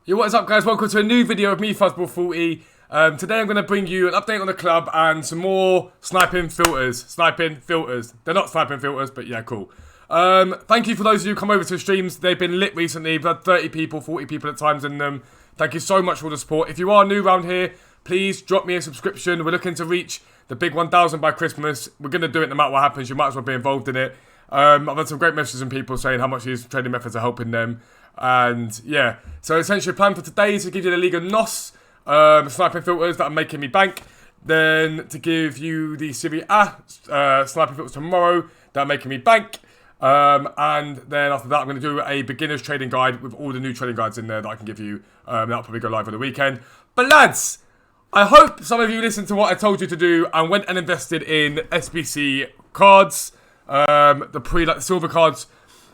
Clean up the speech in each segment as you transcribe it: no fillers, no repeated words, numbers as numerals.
Yo, what is up, guys? Welcome to a new video of me, Fuzzball40. Today I'm going to bring you an update on the club and some more sniping filters. They're not sniping filters, but yeah, cool. Thank you for those of you who come over to the streams. They've been lit recently. We've had 30 people, 40 people at times in them. Thank you so much for all the support. If you are new around here, please drop me a subscription. We're looking to reach the big 1,000 by Christmas. We're going to do it no matter what happens. You might as well be involved in it. I've had some great messages from people saying how much these trading methods are helping them. And yeah, so essentially the plan for today is to give you the Liga Nos sniping filters that are making me bank. Then to give you the Serie A sniping filters tomorrow that are making me bank. And then after that I'm going to do a beginner's trading guide with all the new trading guides in there that I can give you. That'll probably go live on the weekend. But lads, I hope some of you listened to what I told you to do and went and invested in SBC cards. The silver cards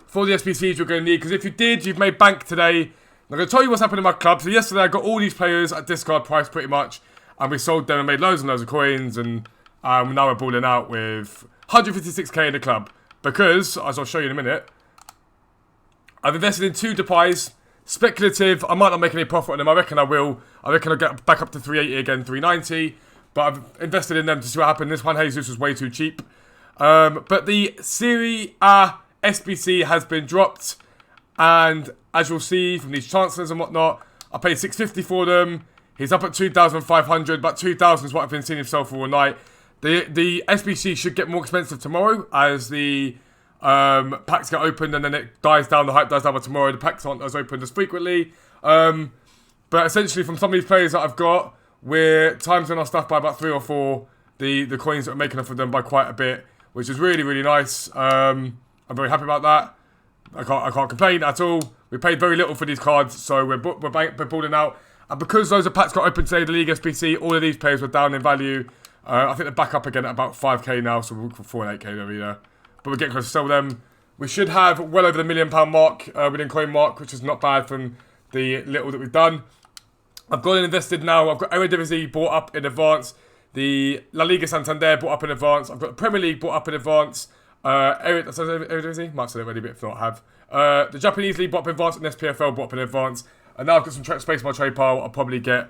for the SBCs you're going to need, because if you did, you've made bank today. I'm going to tell you what's happened in my club. So yesterday I got all these players at discard price pretty much, and we sold them and made loads and loads of coins, and now we're balling out with 156k in the club, because, as I'll show you in a minute, I've invested in 2 Depay's, speculative. I might not make any profit on them. I reckon I will. I reckon I'll get back up to 380 again, 390, but I've invested in them to see what happened. This one, Jesus, was way too cheap. But the Serie A SBC has been dropped, and as you'll see from these chancellors and whatnot, I paid 650 for them. He's up at 2,500, but 2,000 is what I've been seeing himself for all night. The SBC should get more expensive tomorrow as the packs get opened, and then it dies down, the hype dies down by tomorrow. The packs aren't as opened as frequently. But essentially from some of these players that I've got, we're timesing our stuff by about 3 or 4. The coins that are making up for them by quite a bit, which is really, really nice. I'm very happy about that. I can't complain at all. We paid very little for these cards, so we're balling out. And because those are packs got open today, the League SBC, all of these players were down in value. I think they're back up again at about 5k now, so we're 4 and 8k over here. But we're getting close to sell them. We should have well over the £1 million mark within coin mark, which is not bad from the little that we've done. I've gone and invested now. I've got Eredivisie bought up in advance. The La Liga Santander bought up in advance. I've got the Premier League bought up in advance. Eredivisie? Might say it already, but if not, have. The Japanese League bought up in advance, and SPFL bought up in advance. And now I've got some space in my trade pile. I'll probably get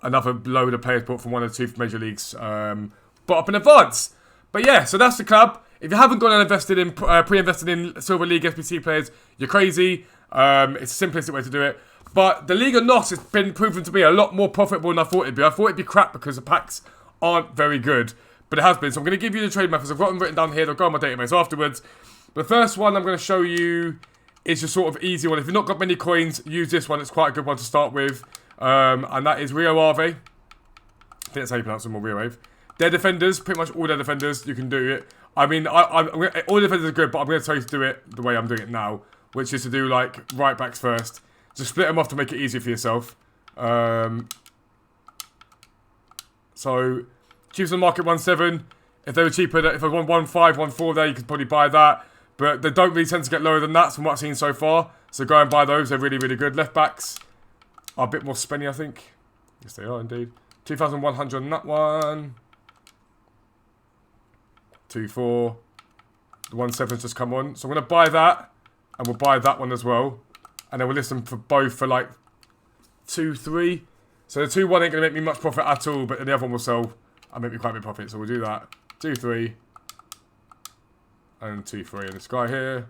another load of players bought from 1 or 2 major leagues bought up in advance. But yeah, so that's the club. If you haven't gone and invested in pre-invested in Silver League SBC players, you're crazy. It's the simplistic way to do it. But the Liga Nos has been proven to be a lot more profitable than I thought it'd be. I thought it'd be crap because the packs aren't very good, but it has been. So I'm going to give you the trade methods. I've got them written down here. They'll go on my database afterwards. The first one I'm going to show you is your sort of easy one. If you've not got many coins, use this one. It's quite a good one to start with. And that is Rio Ave. I think that's how you pronounce them, or Rio Ave. Their defenders, pretty much all their defenders, you can do it. I mean, all the defenders are good, but I'm going to tell you to do it the way I'm doing it now, which is to do like right backs first. Just split them off to make it easier for yourself. So, cheapest on the market 1.7. If they were cheaper, if I want 1.5, 1.4 there, you could probably buy that. But they don't really tend to get lower than that from what I've seen so far. So go and buy those. They're really, really good. Left backs are a bit more spenny, I think. Yes, they are indeed. 2,100 on that one. 2.4. The 1.7's just come on. So I'm going to buy that. And we'll buy that one as well. And then we'll list them for both for like 2.3. So the 2.1 ain't going to make me much profit at all, but the other one will sell and make me quite a bit of profit. So we'll do that. 2.3. And 2.3 on this guy here.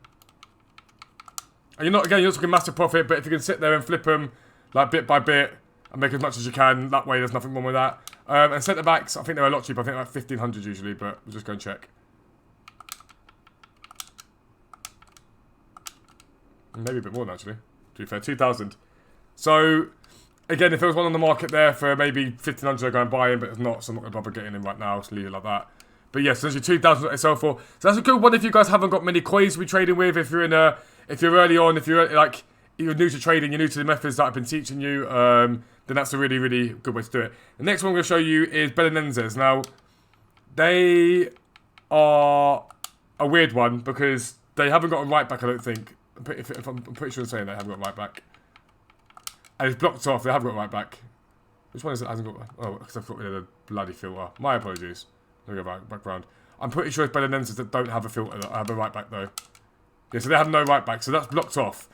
And you're not talking massive profit, but if you can sit there and flip them like bit by bit and make as much as you can, that way there's nothing wrong with that. And centre backs, I think they're a lot cheaper. I think like 1,500 usually, but we'll just go and check. Maybe a bit more than actually. To be fair, 2,000. So, again, if there was one on the market there for maybe 1,500, I'd go and buy him, but it's not, so I'm not going to bother getting him right now, so leave it like that. But yes, essentially 2,000 what they sell for. So that's a good one if you guys haven't got many coins to be trading with. If you're early on, if you're like you're new to trading, you're new to the methods that I've been teaching you, then that's a really, really good way to do it. The next one I'm going to show you is Belenenses. Now, they are a weird one because they haven't got a right back, I don't think. I'm pretty sure I'm saying they haven't got a right back. And it's blocked off, they have got a right back. Which one is it hasn't got? Oh, because I've got rid of the bloody filter. My apologies. Let me go back round. I'm pretty sure it's Belenenses that don't have a filter that have a right back though. Yeah, so they have no right back, so that's blocked off.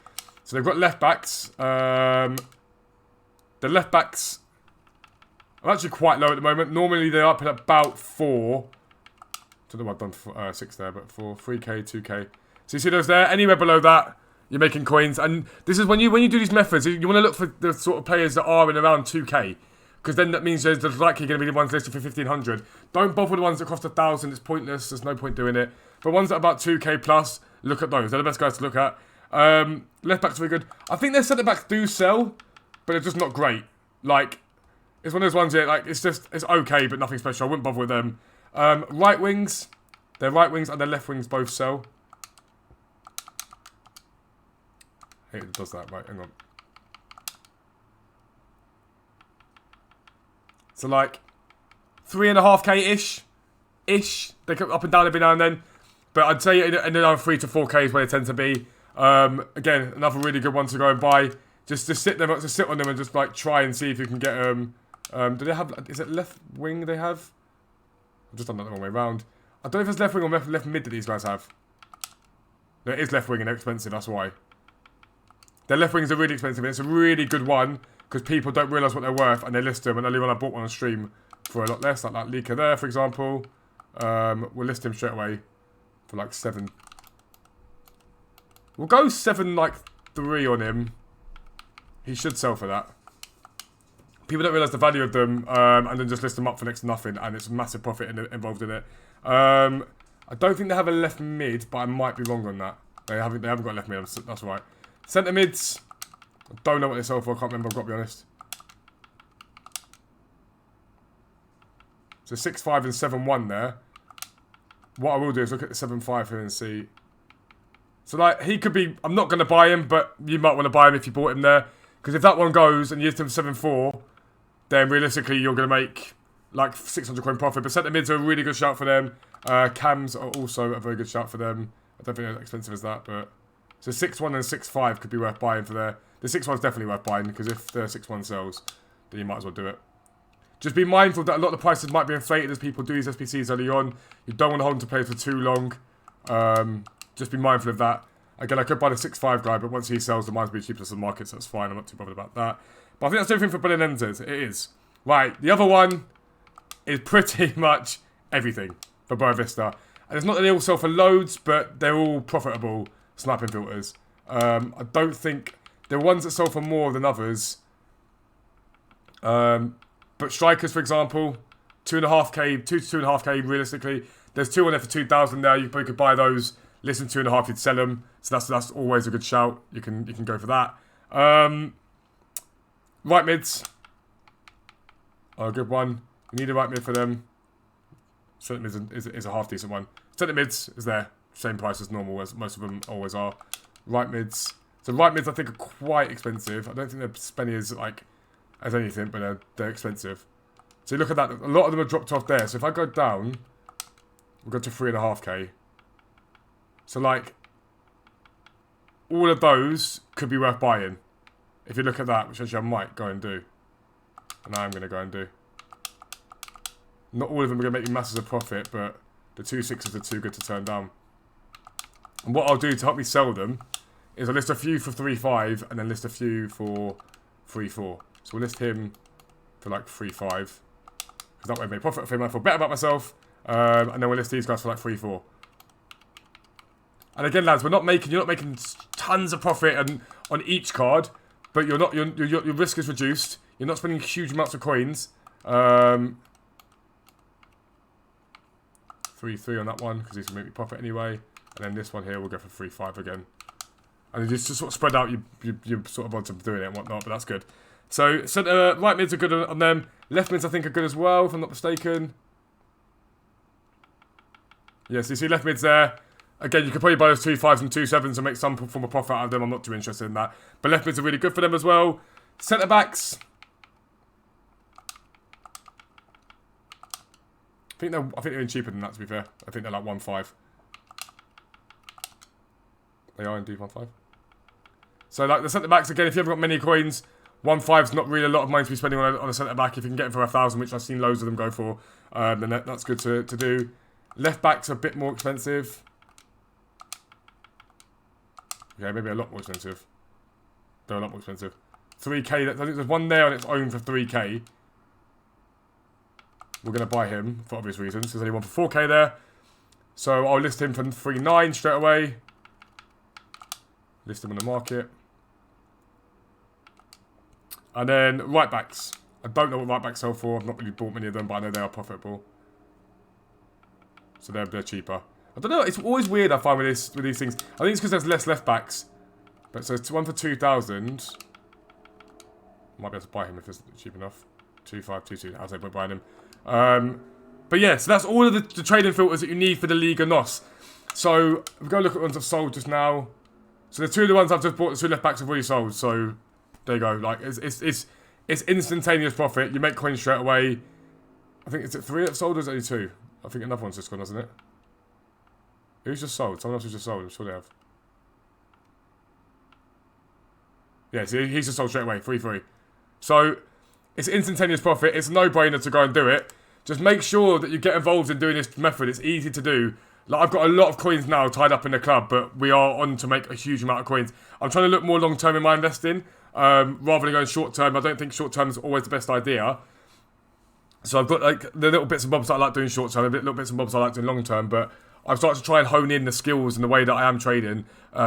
So they've got left backs. The left backs are actually quite low at the moment. Normally they're up at about 4. I don't know what I've done 6 there, but 4, 3k, 2k. So you see those there? Anywhere below that, you're making coins. And this is when you do these methods, you want to look for the sort of players that are in around 2k. Because then that means there's likely going to be the ones listed for 1,500. Don't bother with the ones that cost 1,000. It's pointless. There's no point doing it. But ones that are about 2k plus, look at those. They're the best guys to look at. Left backs are very good. I think their centre backs do sell, but they're just not great. Like, it's one of those ones here, like, it's okay, but nothing special. I wouldn't bother with them. Right wings. Their right wings and their left wings both sell. Hey, it does that. Right, hang on. So, like, 3.5k-ish. They come up and down every now and then. But I'd say in around 3 to 4k is where they tend to be. Again, another really good one to go and buy. Just sit on them and just, like, try and see if you can get them. Do they have... Is it left wing they have? I've just done that the wrong way around. I don't know if it's left wing or left mid that these guys have. No, it is left wing and they're expensive, that's why. Their left wings are really expensive. It's a really good one. Because people don't realise what they're worth and they list them. And only when I bought one on stream for a lot less. Like that Liga there, for example. We'll list him straight away for like 7. We'll go 7, like 3 on him. He should sell for that. People don't realise the value of them and then just list them up for next to nothing. And it's a massive profit involved in it. I don't think they have a left mid, but I might be wrong on that. They haven't got a left mid, that's right. Centre mids. I don't know what they sell for, I can't remember, I've got to be honest. So 6.5 and 7.1 there. What I will do is look at the 7.5 here and see. So like, he could be, I'm not going to buy him, but you might want to buy him if you bought him there. Because if that one goes and you hit him 7.4, then realistically you're going to make like 600 coin profit. But centre mids are a really good shout for them. Cams are also a very good shout for them. I don't think they're as expensive as that, but... So 6.1 and 6.5 could be worth buying for there. The 6.1's definitely worth buying, because if the 6.1 sells, then you might as well do it. Just be mindful that a lot of the prices might be inflated as people do these SPCs early on. You don't want to hold them to play for too long. Just be mindful of that. Again, I could buy the 6.5 guy, but once he sells, the mine's be cheapest in the market, so that's fine. I'm not too bothered about that. But I think that's everything for Brilliant Enters. It is. Right, the other one is pretty much everything for Boa Vista. And it's not that they all sell for loads, but they're all profitable sniping filters. I don't think... There are ones that sell for more than others. But strikers, for example, 2.5k, 2 to 2.5k realistically. There's 2 on there for 2,000 there. You probably could buy those. Less than 2.5, you'd sell them. So that's always a good shout. You can go for that. Right mids. Oh, a good one. You need a right mid for them. Centre mids is a half decent one. Centre mids is there. Same price as normal, as most of them always are. Right mids. So right mids I think are quite expensive. I don't think they're spenny as anything, but they're expensive. So you look at that. A lot of them are dropped off there. So if I go down, we'll go to 3.5k. So like, all of those could be worth buying. If you look at that, which actually I might go and do. And I am going to go and do. Not all of them are going to make you masses of profit, but the 2.6s are too good to turn down. And what I'll do to help me sell them is I'll list a few for 3.5 and then list a few for 3.4. So we'll list him for like 3.5. Because that way I make profit for him, I feel better about myself. And then we'll list these guys for like 3.4. And again, lads, you're not making tons of profit on each card, but your risk is reduced. You're not spending huge amounts of coins. 3.3 on that one because these will make me profit anyway. And then this one here we'll go for 3.5 again. And you just sort of spread out you sort of odds of doing it and whatnot, but that's good. So right mids are good on them. Left mids I think are good as well, if I'm not mistaken. Yes, you see left mids there. Again, you could probably buy those 2.5s and 2.7s and make some form of profit out of them. I'm not too interested in that. But left mids are really good for them as well. Centre backs. I think they're even cheaper than that, to be fair. I think they're like 1.5. They are indeed 1.5. So like the centre backs, again, if you haven't got many coins, 1.5's not really a lot of money to be spending on a centre back. If you can get it for 1,000, which I've seen loads of them go for, then that's good to do. Left backs are a bit more expensive. Okay, maybe a lot more expensive. They're a lot more expensive. 3k. I think there's one there on its own for 3k. We're going to buy him for obvious reasons. There's only one for 4k there. So I'll list him for 3.9 straight away. List him on the market. And then right backs. I don't know what right backs sell for. I've not really bought many of them, but I know they are profitable. So they're cheaper. I don't know. It's always weird I find with these things. I think it's because there's less left backs. But so it's one for 2,000. Might be able to buy him if it's cheap enough. 2,522. I'll say we're buying him. But yeah, so that's all of the trading filters that you need for the Liga Nos. So we've got to look at ones I've sold just now. So the two of the ones I've just bought, the two left backs have already sold. So there you go. Like it's instantaneous profit. You make coins straight away. I think it's 3 that have sold or is it only 2? I think another one's just gone, hasn't it? Who's just sold? Someone else has just sold. I'm sure they have. Yeah, so he's just sold straight away. 3-3. So it's instantaneous profit. It's a no-brainer to go and do it. Just make sure that you get involved in doing this method. It's easy to do. Like I've got a lot of coins now tied up in the club, but we are on to make a huge amount of coins. I'm trying to look more long-term in my investing, rather than going short-term. I don't think short-term is always the best idea. So I've got like the little bits and bobs that I like doing short-term, the little bits and bobs I like doing long-term, but I've started to try and hone in the skills and the way that I am trading,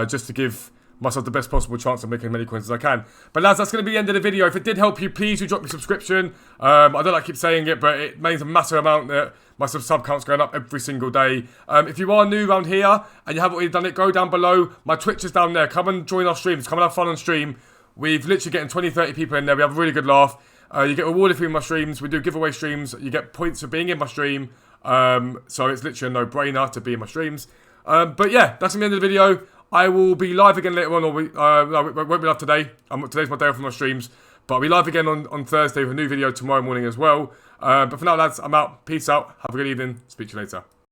just to give myself the best possible chance of making as many coins as I can. But lads, that's going to be the end of the video. If it did help you, please do drop me a subscription. I don't like keep saying it, but it means a massive amount that my sub count's going up every single day. If you are new around here and you haven't already done it, go down below. My Twitch is down there. Come and join our streams. Come and have fun on stream. We've literally getting 20, 30 people in there. We have a really good laugh. You get rewarded for my streams. We do giveaway streams. You get points for being in my stream. So it's literally a no-brainer to be in my streams. But yeah, that's the end of the video. I will be live again later on, or no, it won't be live today. Today's my day off from my streams. But I'll be live again on Thursday with a new video tomorrow morning as well. But for now, lads, I'm out. Peace out. Have a good evening. Speak to you later.